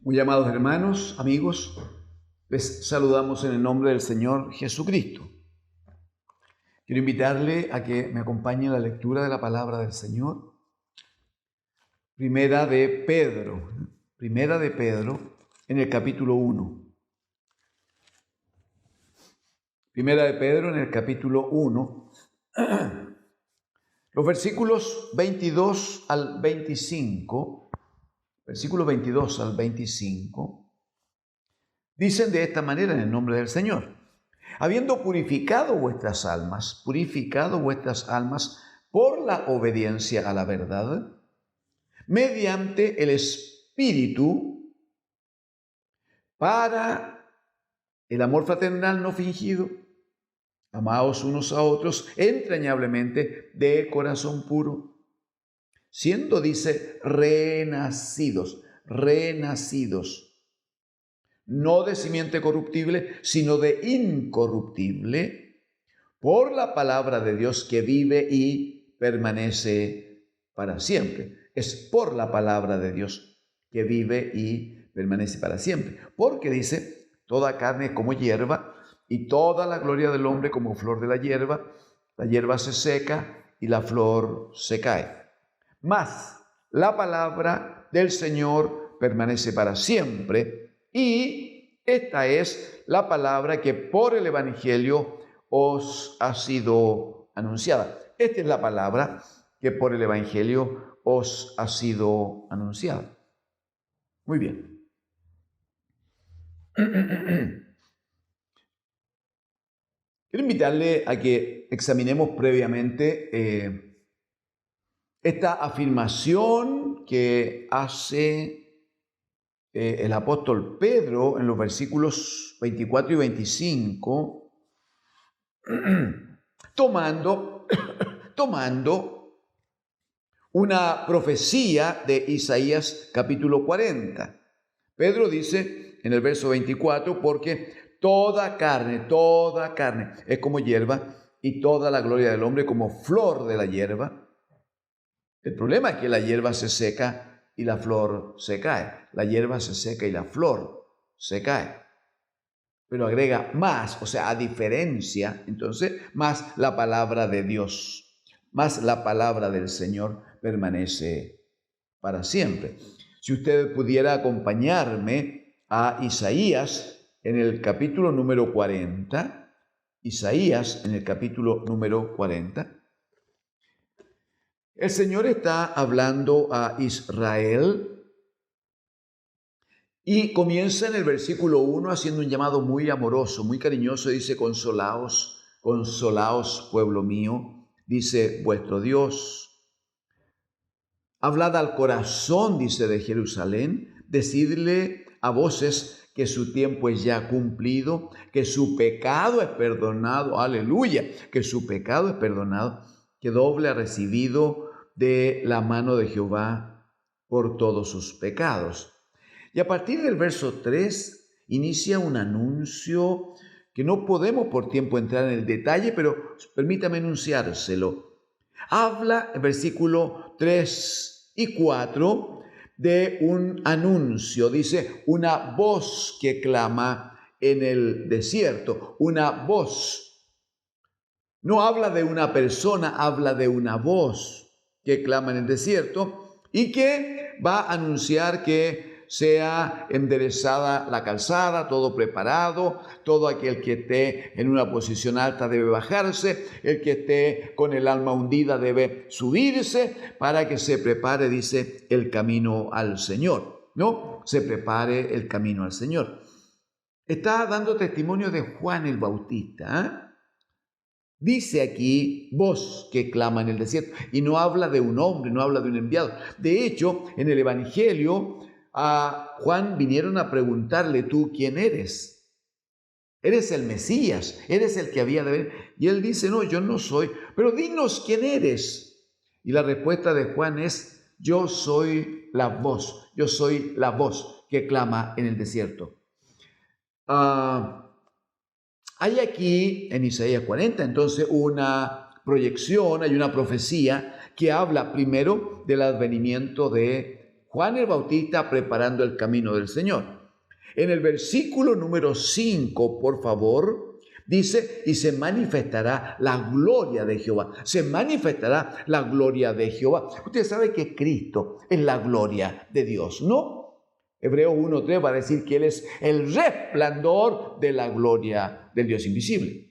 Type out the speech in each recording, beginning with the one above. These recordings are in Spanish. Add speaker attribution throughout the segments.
Speaker 1: Muy amados hermanos, amigos, les saludamos en el nombre del Señor Jesucristo. Quiero invitarle a que me acompañe en la lectura de la palabra del Señor. Primera de Pedro, en el capítulo 1. Primera de Pedro en el capítulo 1, los versículos 22 al 25, dicen de esta manera en el nombre del Señor: habiendo purificado vuestras almas por la obediencia a la verdad, mediante el Espíritu, para el amor fraternal no fingido, amaos unos a otros entrañablemente de corazón puro, siendo, dice, renacidos, no de simiente corruptible, sino de incorruptible, por la palabra de Dios que vive y permanece para siempre. Es por la palabra de Dios que vive y permanece para siempre. Porque dice, toda carne es como hierba, y toda la gloria del hombre como flor de la hierba se seca y la flor se cae. Mas la palabra del Señor permanece para siempre, y esta es la palabra que por el Evangelio os ha sido anunciada. Esta es la palabra que por el Evangelio os ha sido anunciada. Muy bien. Quiero invitarle a que examinemos previamente esta afirmación que hace el apóstol Pedro en los versículos 24 y 25, tomando una profecía de Isaías capítulo 40. Pedro dice en el verso 24, porque toda carne es como hierba, y toda la gloria del hombre como flor de la hierba. El problema es que la hierba se seca y la flor se cae. La hierba se seca y la flor se cae. Pero agrega más, o sea, a diferencia, entonces, más la palabra de Dios, más la palabra del Señor permanece para siempre. Si usted pudiera acompañarme a Isaías en el capítulo número 40, Isaías en el capítulo número 40, el Señor está hablando a Israel y comienza en el versículo 1 haciendo un llamado muy amoroso, muy cariñoso. Dice, consolaos, pueblo mío, dice vuestro Dios. Hablad al corazón, dice, de Jerusalén, decidle a voces que su tiempo es ya cumplido, que su pecado es perdonado, aleluya, que su pecado es perdonado, que doble ha recibido de la mano de Jehová por todos sus pecados. Y a partir del verso 3 inicia un anuncio que no podemos por tiempo entrar en el detalle, pero permítame enunciárselo. Habla, en versículo 3 y 4, de un anuncio. Dice, una voz que clama en el desierto, una voz. No habla de una persona, habla de una voz que clama en el desierto y que va a anunciar que sea enderezada la calzada, todo preparado, todo aquel que esté en una posición alta debe bajarse, el que esté con el alma hundida debe subirse, para que se prepare, dice, el camino al Señor, ¿no? Se prepare el camino al Señor. Está dando testimonio de Juan el Bautista, Dice aquí, voz que clama en el desierto, y no habla de un hombre, no habla de un enviado. De hecho, en el Evangelio, a Juan vinieron a preguntarle, ¿tú quién eres? ¿Eres el Mesías? ¿Eres el que había de venir? Y él dice, no, yo no soy, pero dinos quién eres. Y la respuesta de Juan es, yo soy la voz que clama en el desierto. Hay aquí en Isaías 40 entonces una proyección, hay una profecía que habla primero del advenimiento de Juan el Bautista preparando el camino del Señor. En el versículo número 5, por favor, dice, y se manifestará la gloria de Jehová. Se manifestará la gloria de Jehová. Usted sabe que Cristo es la gloria de Dios, ¿no? Hebreos 1:3 va a decir que Él es el resplandor de la gloria del Dios invisible.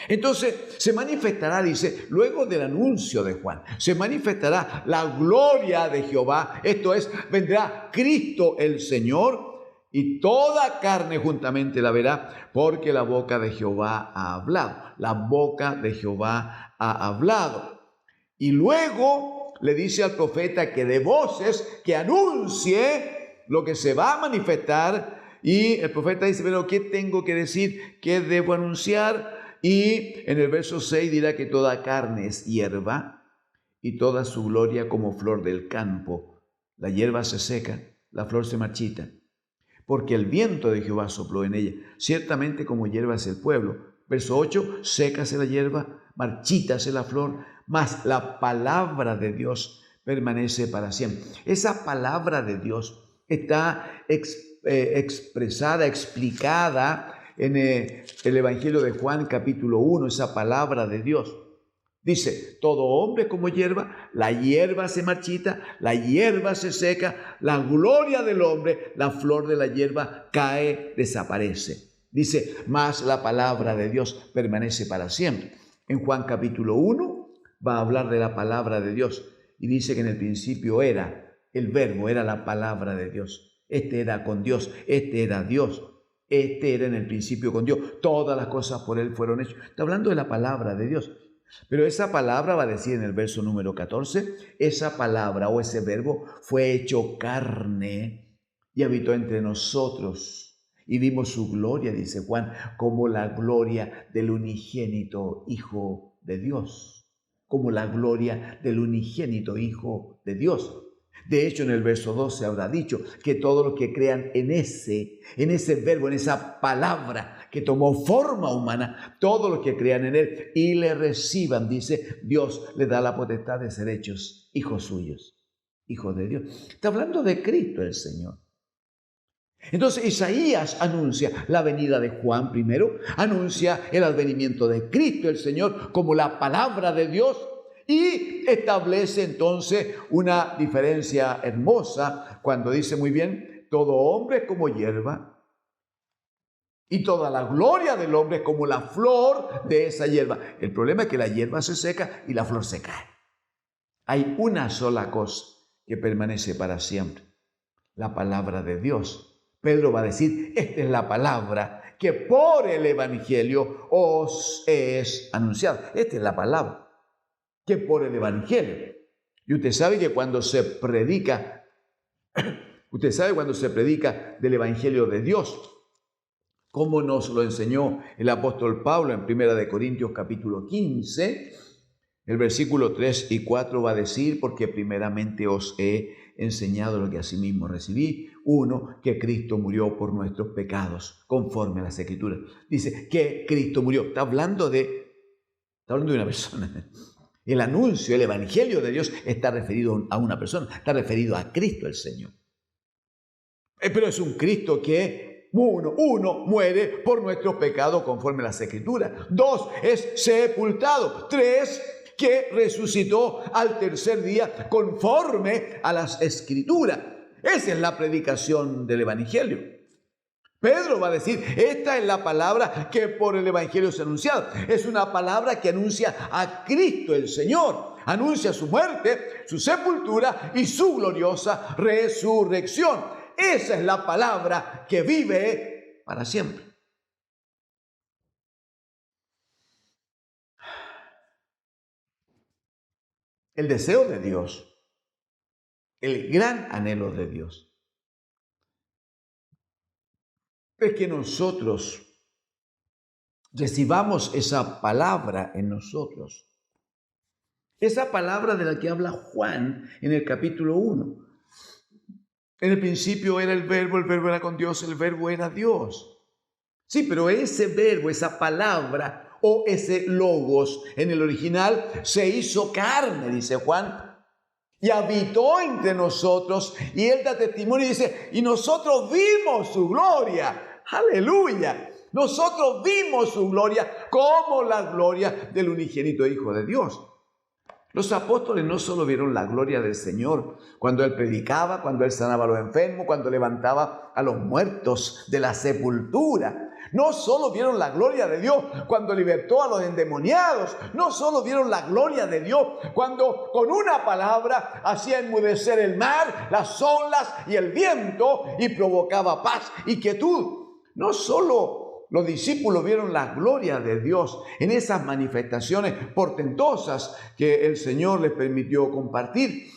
Speaker 1: Entonces se manifestará, dice, luego del anuncio de Juan, se manifestará la gloria de Jehová. Esto es, vendrá Cristo el Señor y toda carne juntamente la verá, porque la boca de Jehová ha hablado. La boca de Jehová ha hablado. Y luego le dice al profeta que dé voces, que anuncie lo que se va a manifestar. Y el profeta dice, pero ¿qué tengo que decir? ¿Qué debo anunciar? Y en el verso 6 dirá que toda carne es hierba y toda su gloria como flor del campo. La hierba se seca, la flor se marchita, porque el viento de Jehová sopló en ella. Ciertamente como hierba es el pueblo. Verso 8, sécase la hierba, marchítase la flor, mas la palabra de Dios permanece para siempre. Esa palabra de Dios está expresada, explicada en el Evangelio de Juan capítulo 1, esa palabra de Dios. Dice, todo hombre como hierba, la hierba se marchita, la hierba se seca, la gloria del hombre, la flor de la hierba cae, desaparece. Dice, mas la palabra de Dios permanece para siempre. En Juan capítulo 1 va a hablar de la palabra de Dios y dice que en el principio era el verbo, era la palabra de Dios. Este era con Dios, este era Dios. Este era en el principio con Dios. Todas las cosas por Él fueron hechas. Está hablando de la palabra de Dios. Pero esa palabra va a decir en el verso número 14, esa palabra o ese verbo fue hecho carne y habitó entre nosotros. Y vimos su gloria, dice Juan, como la gloria del unigénito Hijo de Dios. Como la gloria del unigénito Hijo de Dios. De hecho, en el verso 12 habrá dicho que todos los que crean en ese verbo, en esa palabra que tomó forma humana, todos los que crean en Él y le reciban, dice, Dios les da la potestad de ser hechos hijos suyos, hijos de Dios. Está hablando de Cristo el Señor. Entonces Isaías anuncia la venida de Juan primero, anuncia el advenimiento de Cristo el Señor como la palabra de Dios. Y establece entonces una diferencia hermosa cuando dice muy bien, todo hombre es como hierba y toda la gloria del hombre es como la flor de esa hierba. El problema es que la hierba se seca y la flor se cae. Hay una sola cosa que permanece para siempre, la palabra de Dios. Pedro va a decir, esta es la palabra que por el Evangelio os es anunciada. Esta es la palabra que por el Evangelio. Y usted sabe que cuando se predica, del Evangelio de Dios, como nos lo enseñó el apóstol Pablo en 1 Corintios capítulo 15, el versículo 3 y 4 va a decir, porque primeramente os he enseñado lo que asimismo recibí. Uno, que Cristo murió por nuestros pecados, conforme a las Escrituras. Dice que Cristo murió. Está hablando de una persona. El anuncio, el Evangelio de Dios está referido a una persona, está referido a Cristo el Señor. Pero es un Cristo que, uno, muere por nuestros pecados conforme a las Escrituras. 2, es sepultado. 3, que resucitó al tercer día conforme a las Escrituras. Esa es la predicación del Evangelio. Pedro va a decir, esta es la palabra que por el Evangelio es anunciada. Es una palabra que anuncia a Cristo el Señor. Anuncia su muerte, su sepultura y su gloriosa resurrección. Esa es la palabra que vive para siempre. El deseo de Dios, el gran anhelo de Dios, es que nosotros recibamos esa palabra en nosotros. Esa palabra de la que habla Juan en el capítulo 1. En el principio era el verbo era con Dios, el verbo era Dios. Sí, pero ese verbo, esa palabra o ese logos en el original se hizo carne, dice Juan. y habitó entre nosotros, y él da testimonio y dice, y nosotros vimos su gloria. Aleluya. Nosotros vimos su gloria como la gloria del unigénito Hijo de Dios. Los apóstoles no solo vieron la gloria del Señor cuando Él predicaba, cuando Él sanaba a los enfermos, cuando levantaba a los muertos de la sepultura. No solo vieron la gloria de Dios cuando libertó a los endemoniados. No solo vieron la gloria de Dios cuando con una palabra hacía enmudecer el mar, las olas y el viento y provocaba paz y quietud. No solo los discípulos vieron la gloria de Dios en esas manifestaciones portentosas que el Señor les permitió compartir,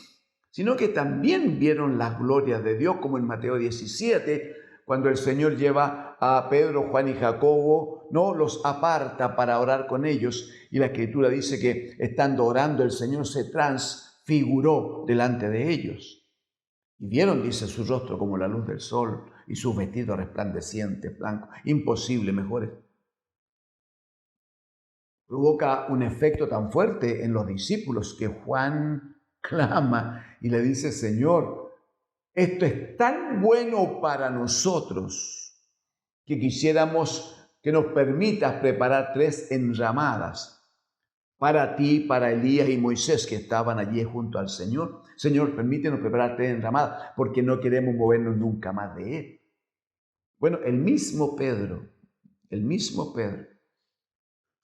Speaker 1: sino que también vieron la gloria de Dios, como en Mateo 17, cuando el Señor lleva a Pedro, Juan y Jacobo, no los aparta para orar con ellos, y la Escritura dice que estando orando el Señor se transfiguró delante de ellos. Y vieron, dice, su rostro como la luz del sol y sus vestidos resplandecientes, blancos, imposible mejores. Provoca un efecto tan fuerte en los discípulos que Juan clama y le dice, Señor, esto es tan bueno para nosotros que quisiéramos que nos permitas preparar 3 enramadas para ti, para Elías y Moisés que estaban allí junto al Señor. Señor, permítenos preparar 3 enramadas porque no queremos movernos nunca más de Él. Bueno, el mismo Pedro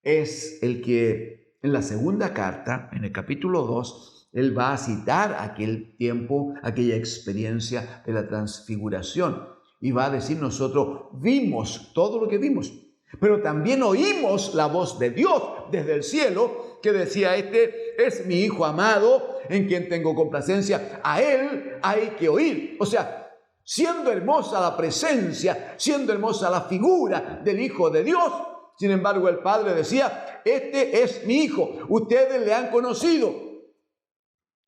Speaker 1: es el que en la segunda carta, en el capítulo 2, él va a citar aquel tiempo, aquella experiencia de la transfiguración y va a decir, nosotros vimos todo lo que vimos, pero también oímos la voz de Dios desde el cielo que decía, este es mi Hijo amado en quien tengo complacencia, a Él hay que oír. O sea, siendo hermosa la presencia, siendo hermosa la figura del Hijo de Dios, sin embargo el Padre decía, este es mi Hijo, ustedes le han conocido.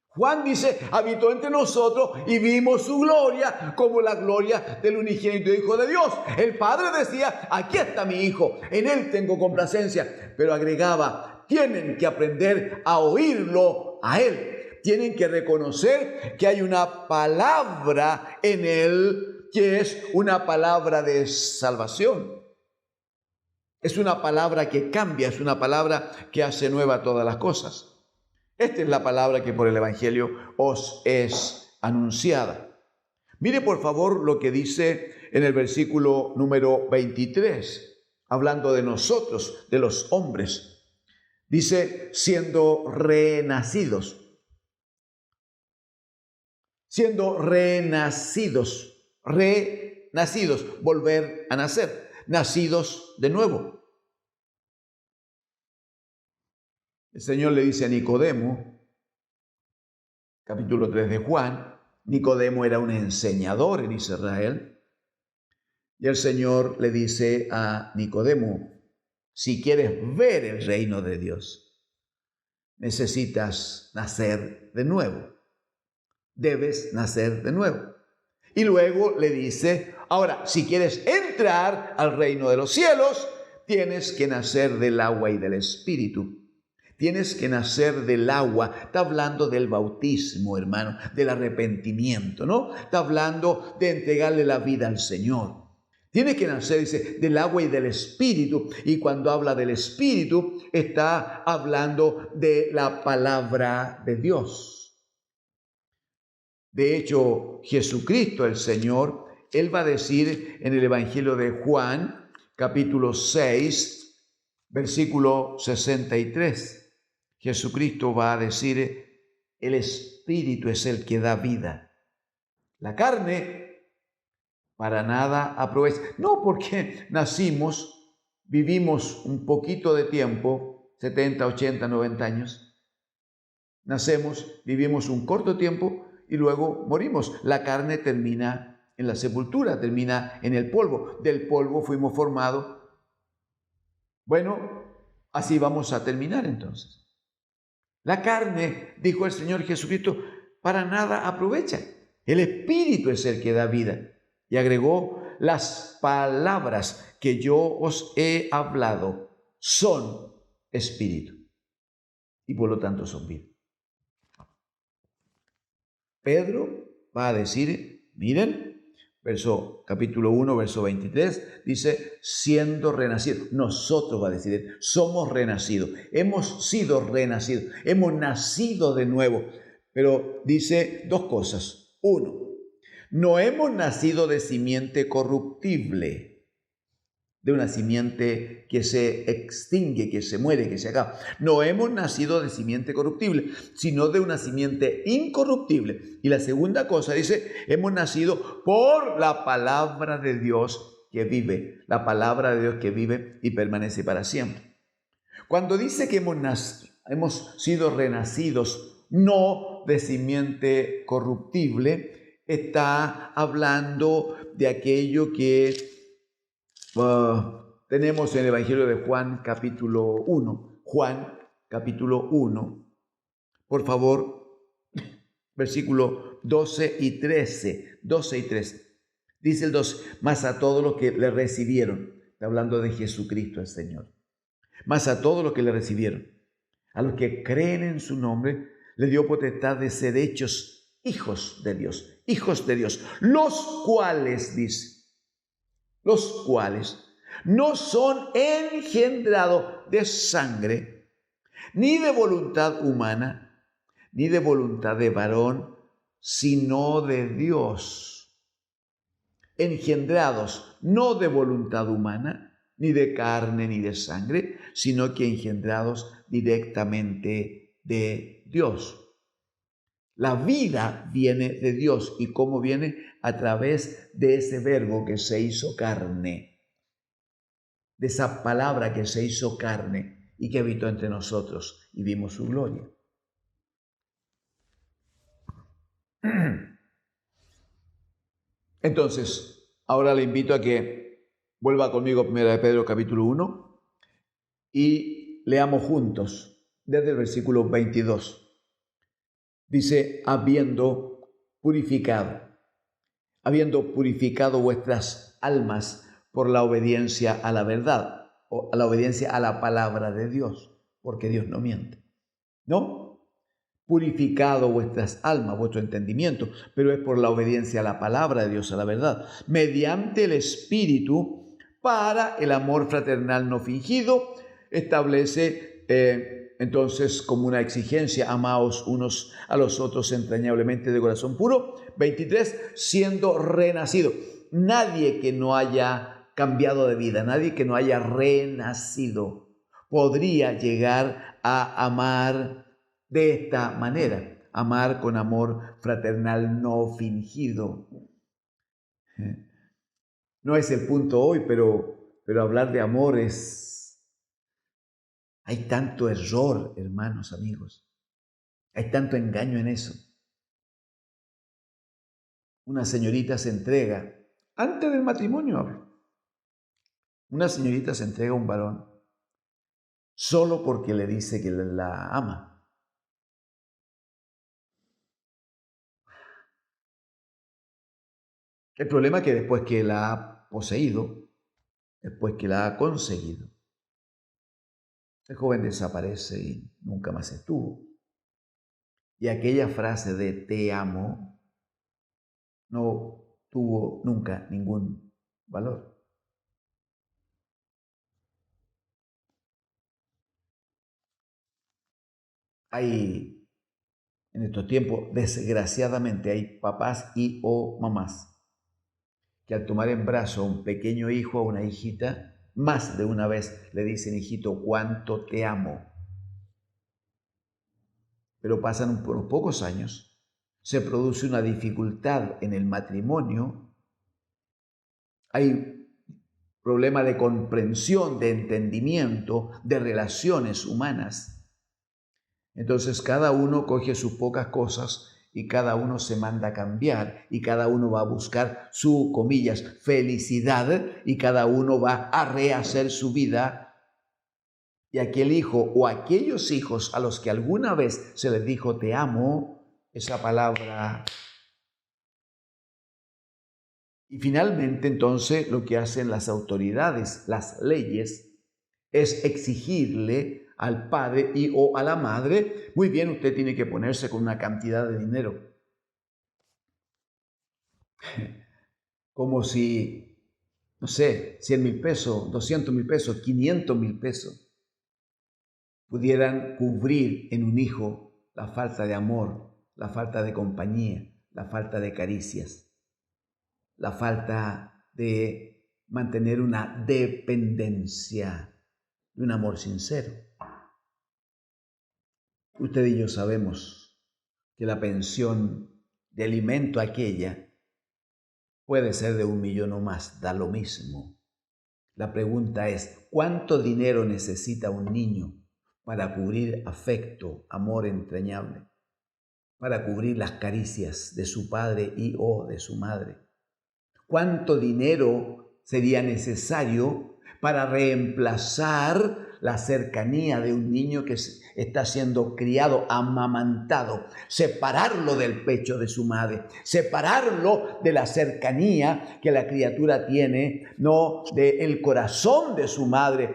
Speaker 1: Juan dice, habitó entre nosotros y vimos su gloria como la gloria del unigénito Hijo de Dios. El Padre decía, aquí está mi Hijo, en Él tengo complacencia. Pero agregaba, tienen que aprender a oírlo a Él. Tienen que reconocer que hay una palabra en Él que es una palabra de salvación. Es una palabra que cambia, es una palabra que hace nueva todas las cosas. Esta es la palabra que por el Evangelio os es anunciada. Mire por favor lo que dice en el versículo número 23, hablando de nosotros, de los hombres. Dice, siendo renacidos, volver a nacer, nacidos de nuevo. El Señor le dice a Nicodemo, capítulo 3 de Juan, Nicodemo era un enseñador en Israel, y el Señor le dice a Nicodemo, si quieres ver el reino de Dios, necesitas nacer de nuevo, debes nacer de nuevo. Y luego le dice, ahora, si quieres entrar al reino de los cielos, tienes que nacer del agua y del Espíritu. Tienes que nacer del agua. Está hablando del bautismo, hermano, del arrepentimiento, ¿no? Está hablando de entregarle la vida al Señor. Tiene que nacer, dice, del agua y del Espíritu. Y cuando habla del Espíritu, está hablando de la palabra de Dios. De hecho, Jesucristo, el Señor, Él va a decir en el Evangelio de Juan, capítulo 6, versículo 63. Jesucristo va a decir, el Espíritu es el que da vida. La carne para nada aprovecha. No porque nacimos, vivimos un poquito de tiempo, 70, 80, 90 años. Nacemos, vivimos un corto tiempo y luego morimos. La carne termina en la sepultura, termina en el polvo. Del polvo fuimos formados. Bueno, así vamos a terminar entonces. La carne, dijo el Señor Jesucristo, para nada aprovecha. El Espíritu es el que da vida. Y agregó, las palabras que yo os he hablado son Espíritu. Y por lo tanto son vida. Pedro va a decir, miren, capítulo 1, verso 23, dice, siendo renacidos. Nosotros, va a decir, somos renacidos, hemos sido renacidos, hemos nacido de nuevo. Pero dice dos cosas. Uno, no hemos nacido de simiente corruptible, de una simiente que se extingue, que se muere, que se acaba. No hemos nacido de simiente corruptible, sino de una simiente incorruptible. Y la segunda cosa dice, hemos nacido por la palabra de Dios que vive, la palabra de Dios que vive y permanece para siempre. Cuando dice que hemos sido renacidos, no de simiente corruptible, está hablando de aquello que tenemos en el Evangelio de Juan capítulo 1. Juan capítulo 1. Por favor, versículo 12 y 13. 12 y 13. Dice el 12, mas a todos los que le recibieron, está hablando de Jesucristo el Señor, mas a todos los que le recibieron, a los que creen en su nombre, le dio potestad de ser hechos hijos de Dios, los cuales, dice, los cuales no son engendrados de sangre, ni de voluntad humana, ni de voluntad de varón, sino de Dios. Engendrados no de voluntad humana, ni de carne, ni de sangre, sino que engendrados directamente de Dios. La vida viene de Dios. ¿Y cómo viene? A través de ese verbo que se hizo carne, de esa palabra que se hizo carne y que habitó entre nosotros y vimos su gloria. Entonces, ahora le invito a que vuelva conmigo a 1 de Pedro capítulo 1 y leamos juntos desde el versículo 22. Dice, habiendo purificado vuestras almas por la obediencia a la verdad, o a la obediencia a la palabra de Dios, porque Dios no miente, ¿no? Purificado vuestras almas, vuestro entendimiento, pero es por la obediencia a la palabra de Dios, a la verdad, mediante el Espíritu, para el amor fraternal no fingido, establece entonces como una exigencia, amaos unos a los otros entrañablemente de corazón puro. 23, siendo renacido. Nadie que no haya cambiado de vida, nadie que no haya renacido, podría llegar a amar de esta manera, amar con amor fraternal no fingido. No es el punto hoy, pero hablar de amor es... Hay tanto error, hermanos, amigos. Hay tanto engaño en eso. Una señorita se entrega, antes del matrimonio, una señorita se entrega a un varón solo porque le dice que la ama. El problema es que después que la ha poseído, después que la ha conseguido, el joven desaparece y nunca más estuvo. Y aquella frase de te amo no tuvo nunca ningún valor. Hay, en estos tiempos, desgraciadamente, hay papás y o mamás que al tomar en brazo a un pequeño hijo o una hijita, más de una vez le dicen, hijito, cuánto te amo. Pero pasan por unos pocos años, se produce una dificultad en el matrimonio, hay problema de comprensión, de entendimiento, de relaciones humanas. Entonces cada uno coge sus pocas cosas y cada uno se manda a cambiar y cada uno va a buscar su, comillas, felicidad y cada uno va a rehacer su vida. Y aquel hijo o aquellos hijos a los que alguna vez se les dijo te amo, esa palabra. Y finalmente entonces lo que hacen las autoridades, las leyes, es exigirle al padre y o a la madre, muy bien, usted tiene que ponerse con una cantidad de dinero. como si, no sé, 100.000 pesos, 200.000 pesos, 500.000 pesos pudieran cubrir en un hijo la falta de amor, la falta de compañía, la falta de caricias, la falta de mantener una dependencia de un amor sincero. Usted y yo sabemos que la pensión de alimento aquella puede ser de 1.000.000 o más, da lo mismo. La pregunta es, ¿cuánto dinero necesita un niño para cubrir afecto, amor entrañable, para cubrir las caricias de su padre y o de su madre? ¿Cuánto dinero sería necesario para reemplazar la cercanía de un niño que está siendo criado, amamantado, separarlo del pecho de su madre, separarlo de la cercanía que la criatura tiene, no del corazón de su madre?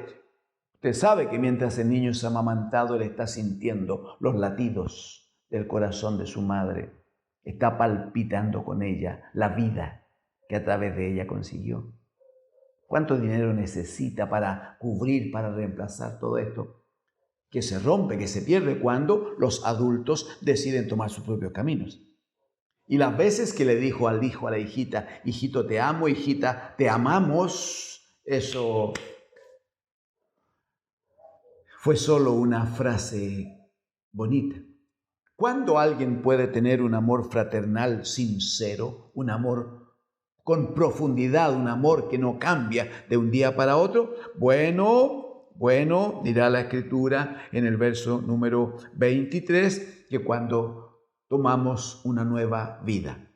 Speaker 1: Usted sabe que mientras el niño es amamantado, él está sintiendo los latidos del corazón de su madre, está palpitando con ella la vida que a través de ella consiguió. ¿Cuánto dinero necesita para cubrir, para reemplazar todo esto? Que se rompe, que se pierde cuando los adultos deciden tomar sus propios caminos. Y las veces que le dijo al hijo, a la hijita, hijito te amo, hijita te amamos, eso fue solo una frase bonita. ¿Cuándo alguien puede tener un amor fraternal sincero, un amor con profundidad, un amor que no cambia de un día para otro? Bueno, dirá la Escritura en el verso número 23, que cuando tomamos una nueva vida,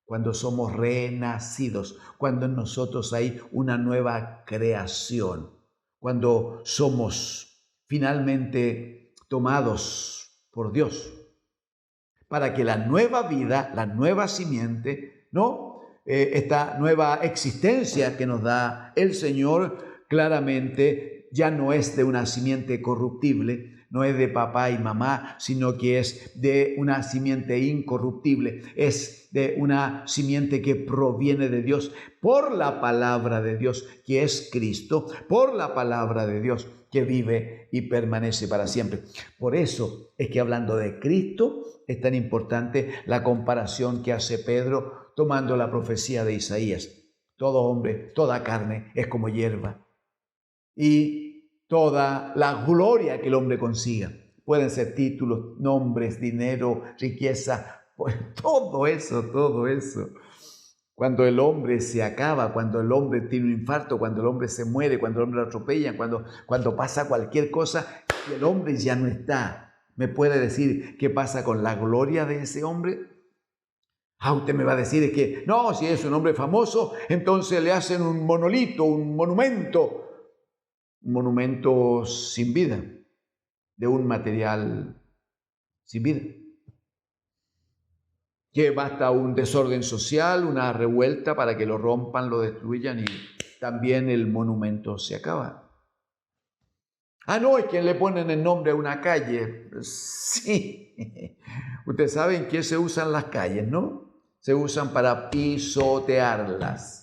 Speaker 1: cuando somos renacidos, cuando en nosotros hay una nueva creación, cuando somos finalmente tomados por Dios, para que la nueva vida, la nueva simiente, esta nueva existencia que nos da el Señor, claramente ya no es de una simiente corruptible, no es de papá y mamá, sino que es de una simiente incorruptible, es de una simiente que proviene de Dios por la palabra de Dios, que es Cristo, por la palabra de Dios que vive y permanece para siempre. Por eso es que hablando de Cristo es tan importante la comparación que hace Pedro tomando la profecía de Isaías. Todo hombre, toda carne es como hierba, y toda la gloria que el hombre consiga, pueden ser títulos, nombres, dinero, riqueza, pues todo eso. Cuando el hombre se acaba, cuando el hombre tiene un infarto, cuando el hombre se muere, cuando el hombre lo atropellan, cuando pasa cualquier cosa y el hombre ya no está, ¿me puede decir qué pasa con la gloria de ese hombre? Usted me va a decir que no, si es un hombre famoso, entonces le hacen un monolito, un monumento sin vida, de un material sin vida. Que basta un desorden social, una revuelta para que lo rompan, lo destruyan y también el monumento se acaba. No, es que le ponen el nombre a una calle. Sí, ustedes saben que se usan las calles, ¿no? Se usan para pisotearlas.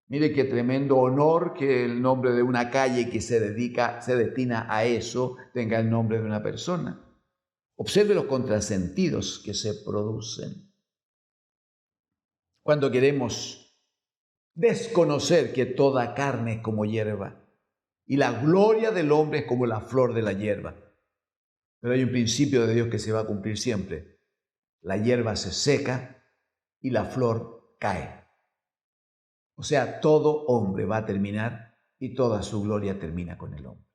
Speaker 1: Mire qué tremendo honor que el nombre de una calle que se destina a eso, tenga el nombre de una persona. Observe los contrasentidos que se producen cuando queremos desconocer que toda carne es como hierba y la gloria del hombre es como la flor de la hierba. Pero hay un principio de Dios que se va a cumplir siempre. La hierba se seca y la flor cae. O sea, todo hombre va a terminar y toda su gloria termina con el hombre.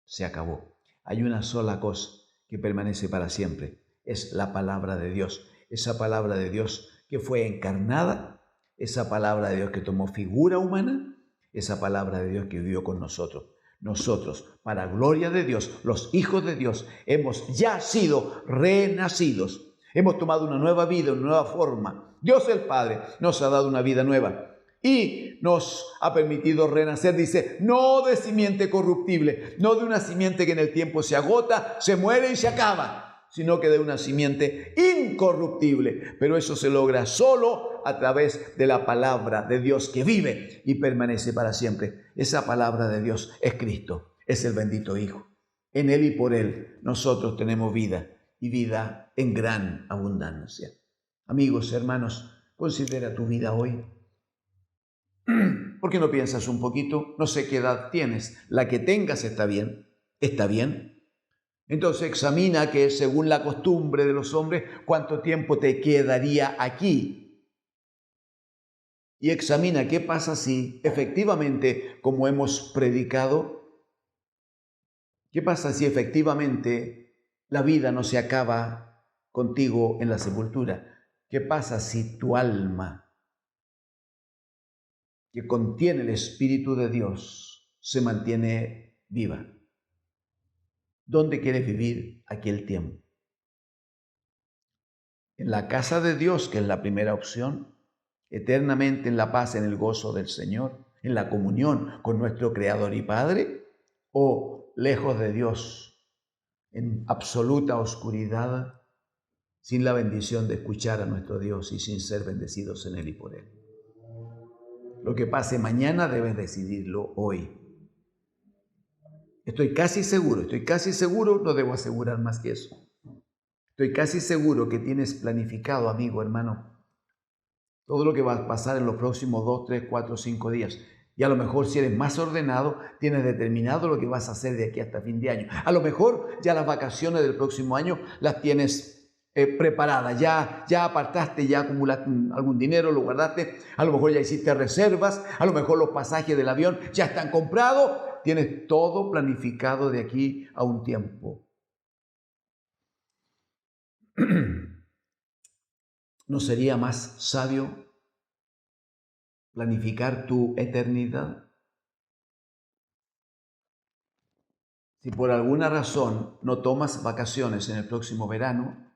Speaker 1: Se acabó. Hay una sola cosa que permanece para siempre. Es la palabra de Dios. Esa palabra de Dios que fue encarnada, esa palabra de Dios que tomó figura humana, esa palabra de Dios que vivió con nosotros. Nosotros, para gloria de Dios, los hijos de Dios, hemos ya sido renacidos. Hemos tomado una nueva vida, una nueva forma. Dios el Padre nos ha dado una vida nueva y nos ha permitido renacer, dice, no de simiente corruptible, no de una simiente que en el tiempo se agota, se muere y se acaba, sino que de una simiente incorruptible. Pero eso se logra solo a través de la palabra de Dios que vive y permanece para siempre. Esa palabra de Dios es Cristo, es el bendito Hijo. En Él y por Él nosotros tenemos vida y vida en gran abundancia. Amigos, hermanos, considera tu vida hoy. ¿Por qué no piensas un poquito? No sé qué edad tienes. La que tengas está bien. ¿Está bien? Entonces examina que según la costumbre de los hombres, cuánto tiempo te quedaría aquí. Y examina qué pasa si efectivamente, como hemos predicado, qué pasa si efectivamente la vida no se acaba contigo en la sepultura. ¿Qué pasa si tu alma, que contiene el Espíritu de Dios, se mantiene viva? ¿Dónde quieres vivir aquel tiempo? ¿En la casa de Dios, que es la primera opción? ¿Eternamente en la paz, en el gozo del Señor? ¿En la comunión con nuestro Creador y Padre? ¿O lejos de Dios, en absoluta oscuridad, sin la bendición de escuchar a nuestro Dios y sin ser bendecidos en Él y por Él? Lo que pase mañana debes decidirlo hoy. Estoy casi seguro, no debo asegurar más que eso. Estoy casi seguro que tienes planificado, amigo, hermano, todo lo que va a pasar en los próximos 2, 3, 4, 5 días. Y a lo mejor si eres más ordenado, tienes determinado lo que vas a hacer de aquí hasta fin de año. A lo mejor ya las vacaciones del próximo año las tienes preparadas. Ya apartaste, ya acumulaste algún dinero, lo guardaste. A lo mejor ya hiciste reservas. A lo mejor los pasajes del avión ya están comprados. Tienes todo planificado de aquí a un tiempo. ¿No sería más sabio planificar tu eternidad? Si por alguna razón no tomas vacaciones en el próximo verano,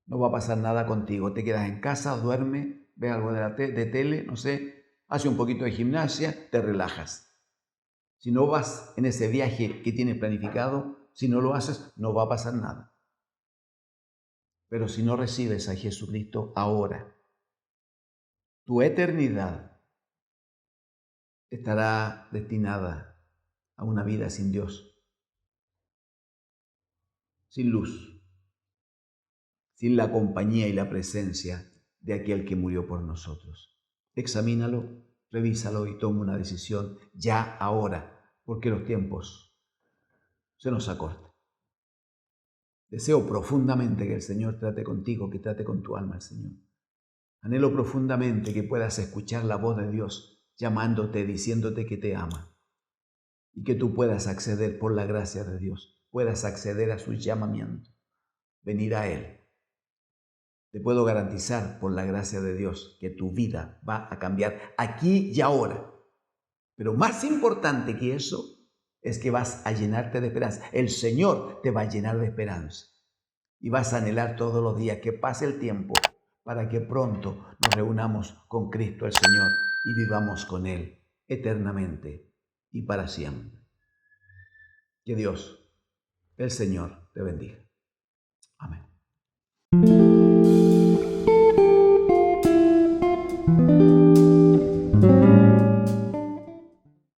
Speaker 1: no va a pasar nada contigo. Te quedas en casa, duerme, ve algo de tele, no sé, hace un poquito de gimnasia, te relajas. Si no vas en ese viaje que tienes planificado, si no lo haces, no va a pasar nada. Pero si no recibes a Jesucristo ahora, tu eternidad estará destinada a una vida sin Dios, sin luz, sin la compañía y la presencia de aquel que murió por nosotros. Examínalo, revísalo y toma una decisión ya ahora, porque los tiempos se nos acortan. Deseo profundamente que el Señor trate contigo, que trate con tu alma el Señor. Anhelo profundamente que puedas escuchar la voz de Dios llamándote, diciéndote que te ama y que tú puedas acceder por la gracia de Dios, puedas acceder a su llamamiento, venir a Él. Te puedo garantizar por la gracia de Dios que tu vida va a cambiar aquí y ahora. Pero más importante que eso es que vas a llenarte de esperanza. El Señor te va a llenar de esperanza. Y vas a anhelar todos los días que pase el tiempo para que pronto nos reunamos con Cristo el Señor y vivamos con Él eternamente y para siempre. Que Dios, el Señor, te bendiga. Amén.